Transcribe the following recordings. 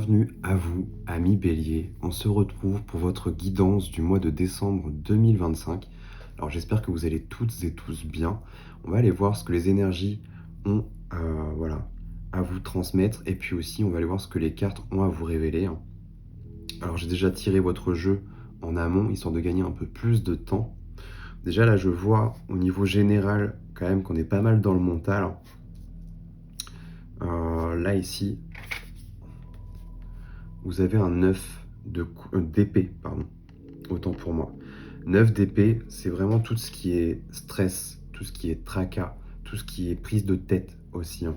Bienvenue à vous, amis Bélier. On se retrouve pour votre guidance du mois de décembre 2025. Alors j'espère que vous allez toutes et tous bien. On va aller voir ce que les énergies ont à vous transmettre. Et puis aussi, on va aller voir ce que les cartes ont à vous révéler. Alors j'ai déjà tiré votre jeu en amont, histoire de gagner un peu plus de temps. Déjà là, je vois au niveau général quand même qu'on est pas mal dans le mental. Là ici, vous avez un 9 d'épée, pardon, autant pour moi. 9 d'épée, c'est vraiment tout ce qui est stress, tout ce qui est tracas, tout ce qui est prise de tête aussi. Vous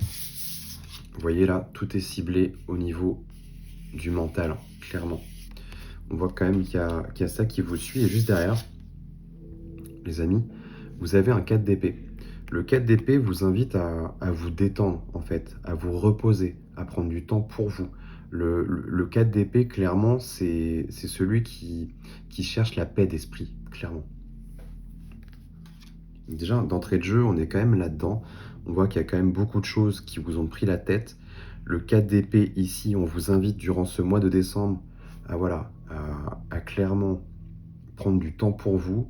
voyez là, tout est ciblé au niveau du mental, clairement. On voit quand même qu'il y a ça qui vous suit. Et juste derrière, les amis, vous avez un 4 d'épée. Le 4 d'épée vous invite à vous détendre, en fait, à vous reposer, à prendre du temps pour vous. Le 4 d'épée, clairement, c'est celui qui cherche la paix d'esprit, clairement. Déjà, d'entrée de jeu, on est quand même là-dedans. On voit qu'il y a quand même beaucoup de choses qui vous ont pris la tête. Le 4 d'épée, ici, on vous invite durant ce mois de décembre à clairement prendre du temps pour vous,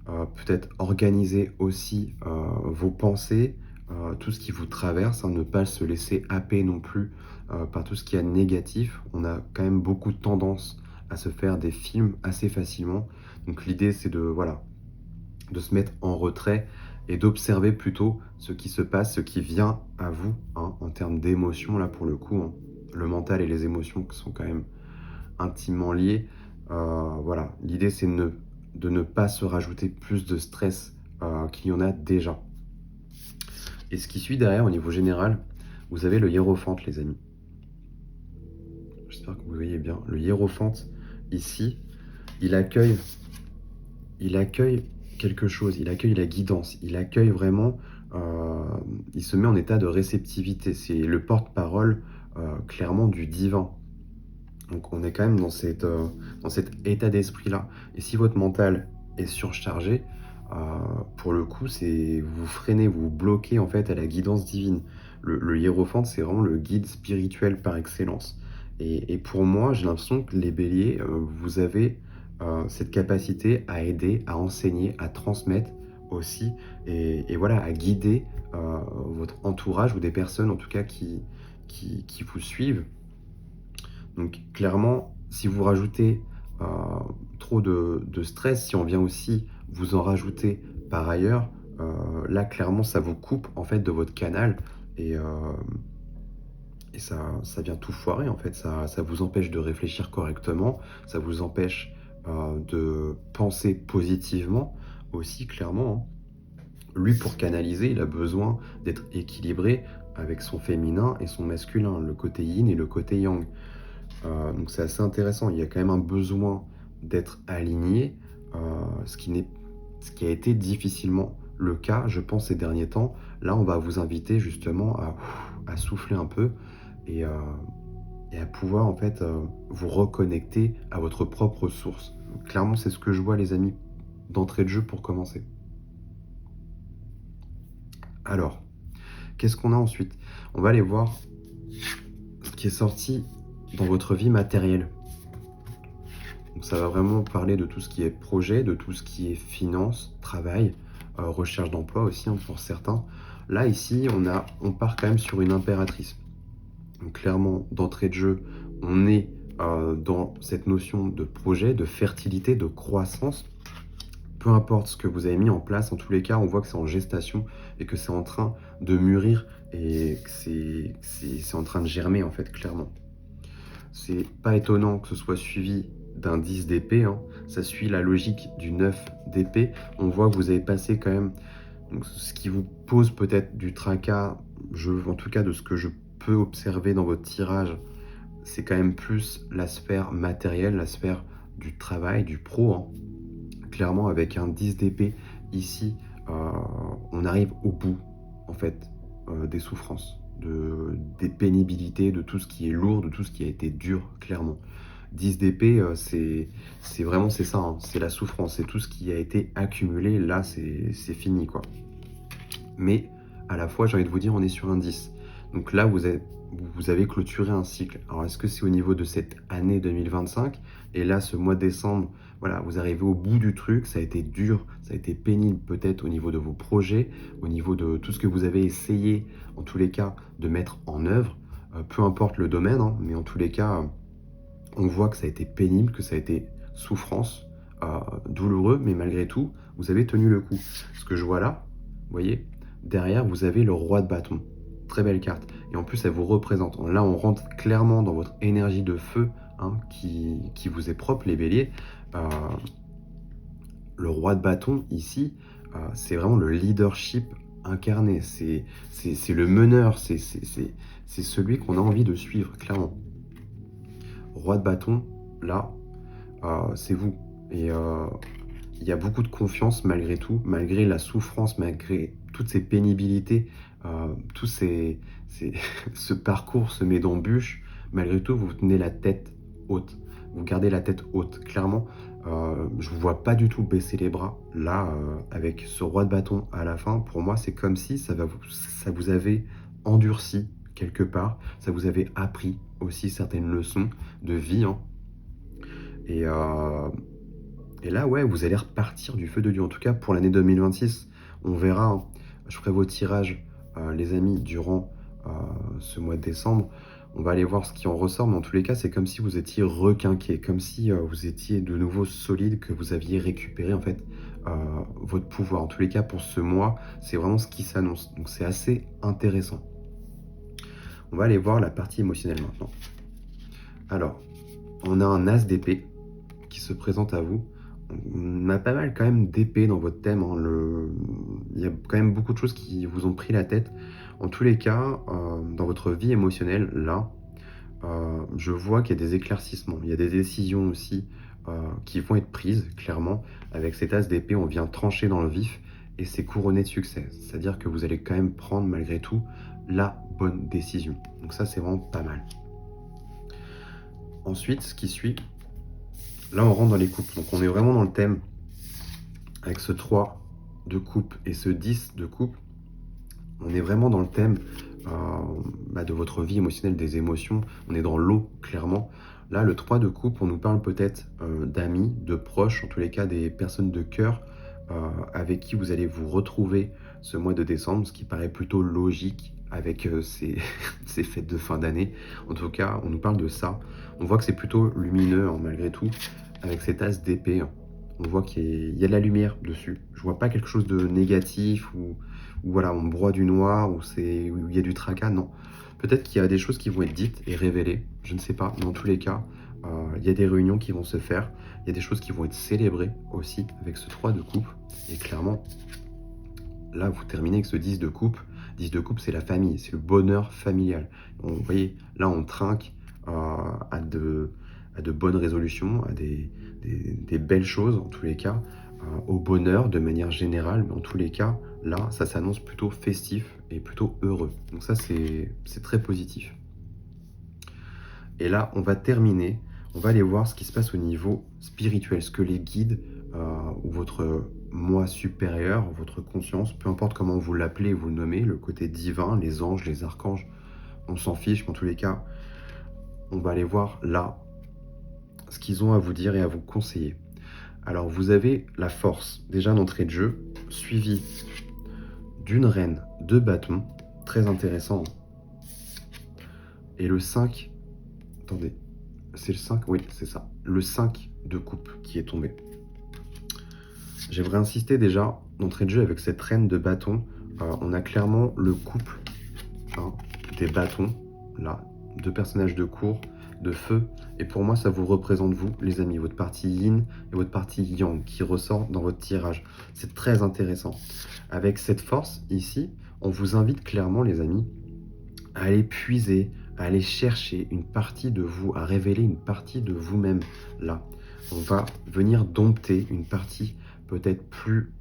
peut-être organiser aussi vos pensées, tout ce qui vous traverse, ne pas se laisser happer non plus par tout ce qui est négatif. On a quand même beaucoup de tendance à se faire des films assez facilement. Donc l'idée, c'est de se mettre en retrait et d'observer plutôt ce qui se passe, ce qui vient à vous en termes d'émotions. Là, pour le coup, le mental et les émotions sont quand même intimement liés. L'idée, c'est de ne pas se rajouter plus de stress qu'il y en a déjà. Et ce qui suit derrière, au niveau général, vous avez le hiérophante, les amis. J'espère que vous voyez bien. Le hiérophante, ici, il accueille quelque chose, il accueille la guidance, il accueille vraiment, il se met en état de réceptivité. C'est le porte-parole clairement du divin. Donc on est quand même dans cet état d'esprit-là. Et si votre mental est surchargé, pour le coup, vous freinez, vous vous bloquez en fait à la guidance divine. Le hiérophante, c'est vraiment le guide spirituel par excellence. Et pour moi, j'ai l'impression que les béliers, vous avez cette capacité à aider, à enseigner, à transmettre aussi, et voilà, à guider votre entourage ou des personnes en tout cas qui vous suivent. Donc clairement, si vous rajoutez trop de stress, si on vient aussi vous en rajouter par ailleurs, là clairement ça vous coupe en fait de votre canal et ça vient tout foirer en fait. Ça vous empêche de réfléchir correctement, ça vous empêche de penser positivement aussi clairement. Lui, pour canaliser, il a besoin d'être équilibré avec son féminin et son masculin, le côté yin et le côté yang. Donc c'est assez intéressant, il y a quand même un besoin d'être aligné, ce qui a été difficilement le cas, je pense, ces derniers temps. Là, on va vous inviter justement à souffler un peu et à pouvoir en fait vous reconnecter à votre propre source. Donc, clairement, c'est ce que je vois, les amis, d'entrée de jeu pour commencer. Alors, qu'est-ce qu'on a ensuite? On va aller voir ce qui est sorti dans votre vie matérielle. Donc ça va vraiment parler de tout ce qui est projet, de tout ce qui est finance, travail, recherche d'emploi aussi pour certains. Là ici, on part quand même sur une impératrice. Donc clairement, d'entrée de jeu, on est dans cette notion de projet, de fertilité, de croissance. Peu importe ce que vous avez mis en place, en tous les cas, on voit que c'est en gestation et que c'est en train de mûrir et que c'est en train de germer en fait, clairement. C'est pas étonnant que ce soit suivi d'un 10 d'épée, ça suit la logique du 9 d'épée. On voit que vous avez passé quand même, donc, ce qui vous pose peut-être du tracas, en tout cas de ce que je peux observer dans votre tirage, c'est quand même plus la sphère matérielle, la sphère du travail, du pro. Clairement, avec un 10 d'épée ici, on arrive au bout en fait des souffrances, des pénibilités, de tout ce qui est lourd, de tout ce qui a été dur, clairement. 10 d'épée, c'est vraiment ça, c'est la souffrance, c'est tout ce qui a été accumulé, là c'est fini quoi. Mais à la fois, j'ai envie de vous dire, on est sur un 10. Donc là, vous avez clôturé un cycle. Alors, est-ce que c'est au niveau de cette année 2025? Et là, ce mois de décembre, voilà, vous arrivez au bout du truc, ça a été dur, ça a été pénible peut-être au niveau de vos projets, au niveau de tout ce que vous avez essayé, en tous les cas, de mettre en œuvre, peu importe le domaine, hein, mais en tous les cas, on voit que ça a été pénible, que ça a été souffrance, douloureux, mais malgré tout, vous avez tenu le coup. Ce que je vois là, vous voyez, derrière, vous avez le roi de bâton. Très belle carte. Et en plus, elle vous représente. Là, on rentre clairement dans votre énergie de feu, hein, qui vous est propre, les béliers. Euh, le roi de bâton, ici, c'est vraiment le leadership incarné. C'est le meneur, c'est celui qu'on a envie de suivre, clairement. Roi de bâton, là, c'est vous. Et il y a beaucoup de confiance malgré tout, malgré la souffrance, malgré toutes ces pénibilités, ce parcours semé d'embûches. Malgré tout, vous tenez la tête haute. Vous gardez la tête haute. Clairement, je ne vous vois pas du tout baisser les bras. Là, avec ce roi de bâton à la fin, pour moi, c'est comme si ça vous avait endurci quelque part. Ça vous avait appris aussi certaines leçons de vie, hein. Et là, ouais, vous allez repartir du feu de Dieu. En tout cas, pour l'année 2026, on verra, hein. Je ferai vos tirages, les amis, durant ce mois de décembre. On va aller voir ce qui en ressort, mais en tous les cas, c'est comme si vous étiez requinqué, comme si vous étiez de nouveau solide, que vous aviez récupéré en fait votre pouvoir. En tous les cas, pour ce mois, c'est vraiment ce qui s'annonce. Donc c'est assez intéressant. On va aller voir la partie émotionnelle maintenant. Alors, on a un as d'épée qui se présente à vous. On a pas mal quand même d'épées dans votre thème, hein. Il y a quand même beaucoup de choses qui vous ont pris la tête. En tous les cas, dans votre vie émotionnelle, là, je vois qu'il y a des éclaircissements. Il y a des décisions aussi qui vont être prises, clairement. Avec cet as d'épée, on vient trancher dans le vif et c'est couronné de succès. C'est-à-dire que vous allez quand même prendre, malgré tout, la bonne décision. Donc ça, c'est vraiment pas mal. Ensuite, ce qui suit, là, on rentre dans les coupes. Donc, on est vraiment dans le thème avec ce 3 de coupe et ce 10 de coupe. On est vraiment dans le thème de votre vie émotionnelle, des émotions. On est dans l'eau, clairement. Là, le 3 de coupe, on nous parle peut-être d'amis, de proches, en tous les cas des personnes de cœur avec qui vous allez vous retrouver ce mois de décembre, ce qui paraît plutôt logique avec ces fêtes de fin d'année. En tout cas, on nous parle de ça. On voit que c'est plutôt lumineux, hein, malgré tout, avec cet as d'épée. On voit qu'il y a de la lumière dessus. Je vois pas quelque chose de négatif ou voilà, on broie du noir ou il y a du tracas. Non. Peut-être qu'il y a des choses qui vont être dites et révélées. Je ne sais pas. Mais en tous les cas, il y a des réunions qui vont se faire. Il y a des choses qui vont être célébrées aussi avec ce 3 de coupe. Et clairement, là, vous terminez avec ce 10 de coupe. 10 de coupe, c'est la famille, c'est le bonheur familial. Vous voyez, là, on trinque à de bonnes résolutions, à des belles choses, en tous les cas, au bonheur de manière générale, mais en tous les cas, là, ça s'annonce plutôt festif et plutôt heureux. Donc ça, c'est très positif. Et là, on va terminer, on va aller voir ce qui se passe au niveau spirituel, ce que les guides ou votre moi supérieur, votre conscience, peu importe comment vous l'appelez, vous le nommez, le côté divin, les anges, les archanges, on s'en fiche, mais en tous les cas, on va aller voir là ce qu'ils ont à vous dire et à vous conseiller. Alors, vous avez la force, déjà d'entrée de jeu, suivie d'une reine de bâton, très intéressant. Et le 5, attendez, c'est le 5, oui, c'est ça, le 5 de coupe qui est tombé. J'aimerais insister déjà, d'entrée de jeu avec cette reine de bâton, on a clairement le couple des bâtons, là, deux personnages de cour, de feu, et pour moi ça vous représente vous, les amis, votre partie yin et votre partie yang qui ressort dans votre tirage. C'est très intéressant. Avec cette force ici, on vous invite clairement, les amis, à aller puiser, à aller chercher une partie de vous, à révéler une partie de vous-même. Là, on va venir dompter une partie peut-être plus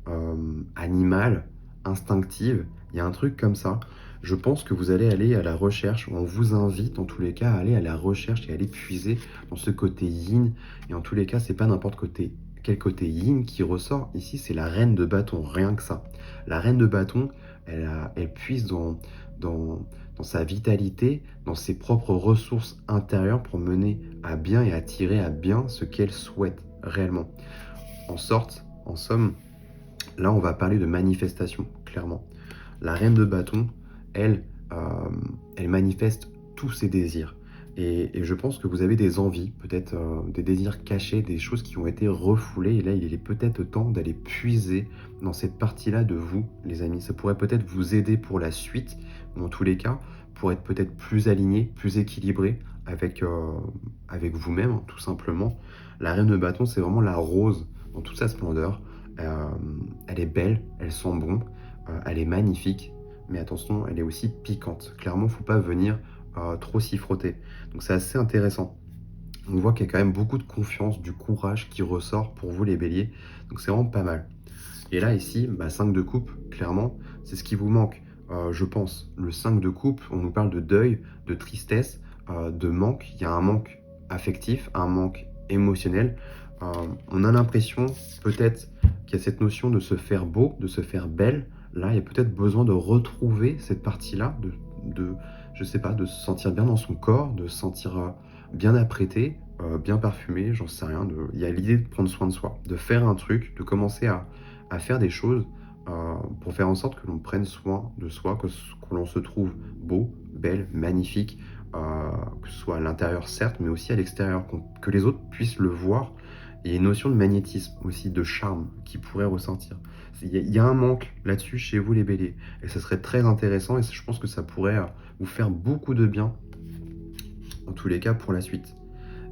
animale, instinctive. Il y a un truc comme ça. Je pense que vous allez aller à la recherche, ou on vous invite en tous les cas à aller à la recherche et à aller puiser dans ce côté yin. Et en tous les cas, c'est pas n'importe quel côté yin qui ressort ici? C'est la reine de bâton, rien que ça. La reine de bâton, elle puise dans, dans sa vitalité, dans ses propres ressources intérieures pour mener à bien et attirer à bien ce qu'elle souhaite réellement. En somme, là on va parler de manifestation, clairement. La reine de bâton, elle, elle manifeste tous ses désirs. Et je pense que vous avez des envies, peut-être des désirs cachés, des choses qui ont été refoulées. Et là, il est peut-être temps d'aller puiser dans cette partie-là de vous, les amis. Ça pourrait peut-être vous aider pour la suite, ou en tous les cas, pour être peut-être plus aligné, plus équilibré avec vous-même, hein, tout simplement. La reine de bâton, c'est vraiment la rose dans toute sa splendeur. Elle est belle, elle sent bon, elle est magnifique, mais attention, elle est aussi piquante. Clairement, il ne faut pas venir trop s'y frotter. Donc c'est assez intéressant. On voit qu'il y a quand même beaucoup de confiance, du courage qui ressort pour vous les béliers. Donc c'est vraiment pas mal. Et là ici, 5 de coupe, clairement, c'est ce qui vous manque. Je pense, le 5 de coupe, on nous parle de deuil, de tristesse, de manque. Il y a un manque affectif, un manque émotionnel. On a l'impression peut-être qu'il y a cette notion de se faire beau, de se faire belle. Là, il y a peut-être besoin de retrouver cette partie-là, je sais pas, de se sentir bien dans son corps, de se sentir bien apprêté, bien parfumé, j'en sais rien. Il y a l'idée de prendre soin de soi, de faire un truc, de commencer à faire des choses pour faire en sorte que l'on prenne soin de soi, que l'on se trouve beau, belle, magnifique, que ce soit à l'intérieur certes, mais aussi à l'extérieur, que les autres puissent le voir. Il y a une notion de magnétisme aussi, de charme qui pourrait ressentir. Il y a un manque là-dessus chez vous les béliers. Et ce serait très intéressant et je pense que ça pourrait vous faire beaucoup de bien, en tous les cas pour la suite.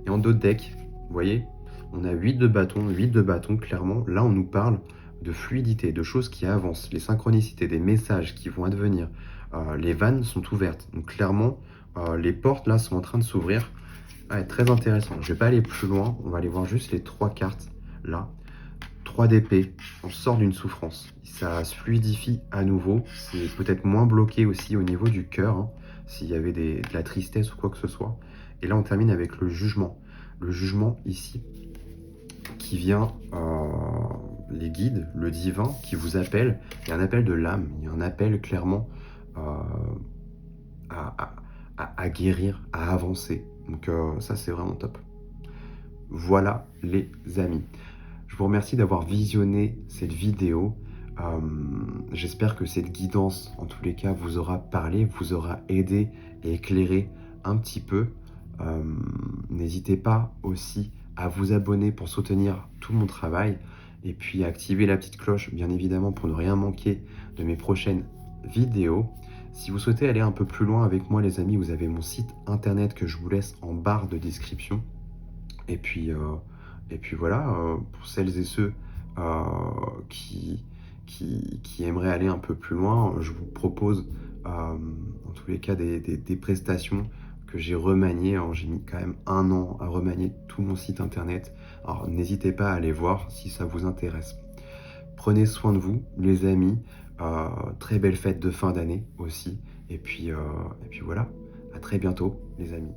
Et en d'autres decks, vous voyez, on a 8 de bâton, clairement. Là, on nous parle de fluidité, de choses qui avancent, les synchronicités, des messages qui vont advenir. Les vannes sont ouvertes. Donc clairement, les portes là sont en train de s'ouvrir. Très intéressant. Je vais pas aller plus loin. On va aller voir juste les 3 cartes là. 3 d'épée. On sort d'une souffrance. Ça se fluidifie à nouveau. C'est peut-être moins bloqué aussi au niveau du cœur, hein, s'il y avait de la tristesse ou quoi que ce soit. Et là, on termine avec le jugement. Le jugement ici qui vient, les guides, le divin qui vous appelle. Il y a un appel de l'âme. Il y a un appel clairement à guérir, à avancer. Donc ça, c'est vraiment top. Voilà les amis. Je vous remercie d'avoir visionné cette vidéo. J'espère que cette guidance, en tous les cas, vous aura parlé, vous aura aidé et éclairé un petit peu. N'hésitez pas aussi à vous abonner pour soutenir tout mon travail et puis à activer la petite cloche, bien évidemment, pour ne rien manquer de mes prochaines vidéos. Si vous souhaitez aller un peu plus loin avec moi, les amis, vous avez mon site internet que je vous laisse en barre de description. Et puis voilà, pour celles et ceux qui aimeraient aller un peu plus loin, je vous propose en tous les cas des prestations que j'ai remaniées. J'ai mis quand même 1 an à remanier tout mon site internet. Alors n'hésitez pas à aller voir si ça vous intéresse. Prenez soin de vous, les amis. Très belle fête de fin d'année aussi. Et puis voilà, à très bientôt, les amis.